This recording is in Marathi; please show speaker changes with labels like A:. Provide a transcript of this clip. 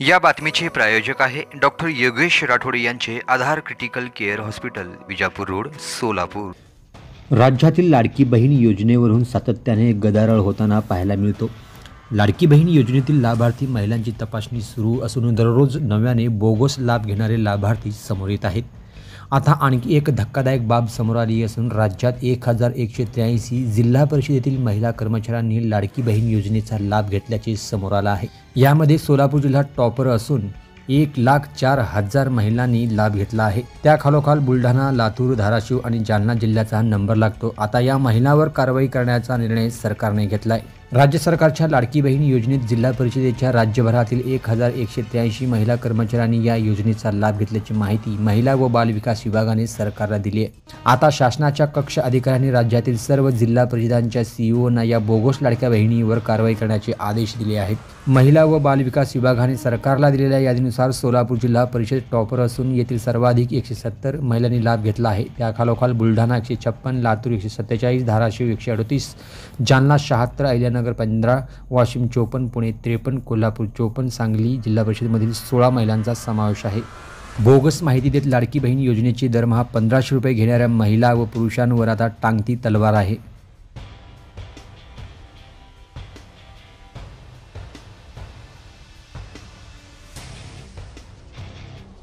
A: या बातमीचे प्रायोजक आहे डॉक्टर योगेश राठोड यांचे Aadhar critical care hospital, Vijapur road, Solapur.
B: राज्यातील लाडकी बहीण योजनेवरून सातत्याने गदारोळ होताना पाहायला मिळतो। लाडकी बहीण योजनेतील लाभार्थी महिलांची तपासणी सुरू असून दररोज नव्याने बोगस लाभ घेणारे लाभार्थी समोर येत आहेत। आता आणखी एक धक्कादायक बाब समोर आली असून राज्यात 1183 जिल्हा परिषदेतील महिला कर्मचाऱ्यांनी लाडकी बहीण योजनेचा लाभ घेतल्याचे समोर आलं आहे। यामध्ये सोलापूर जिल्हा टॉपर असून 1,04,000 महिलांनी लाभ घेतला आहे। त्याखालोखाल बुलढाणा, लातूर, धाराशिव आणि जालना जिल्ह्याचा नंबर लागतो। आता या महिलांवर कारवाई करण्याचा निर्णय सरकारने घेतलाय। राज्य सरकारच्या लाडकी बहीण योजनेत जिल्हा परिषदेच्या राज्यभरातील 1183 महिला कर्मचाऱ्यांनी या योजनेचा लाभ घेतल्याची माहिती महिला व बाल विकास विभागाने सरकारला दिली आहे। आता शासनाच्या कक्ष अधिकाऱ्यांनी राज्यातील सर्व जिल्हा परिषदांच्या सीईओंना या बोगस लाडक्या बहिणीवर कारवाई करण्याचे आदेश दिले आहेत। महिला व बाल विकास विभागाने सरकारला दिलेल्या यादीनुसार सोलापूर जिल्हा परिषद टॉपर असून येथील सर्वाधिक 170 महिलांनी लाभ घेतला आहे। त्याखालोखाल बुलढाणा 156, लातूर 147, धाराशिव 138, जालना 76, अहिल्यानगर 15, वाशिम 54, पुणे 53, कोल्हापूर 54, सांगली जिल्हा परिषदेमधील 16 महिलांचा समावेश आहे। बोगस माहिती देत लाडकी बहीण योजनेची दरमहा 1500 रुपये घेणाऱ्या महिला व पुरुषांवर आता टांगती तलवार आहे।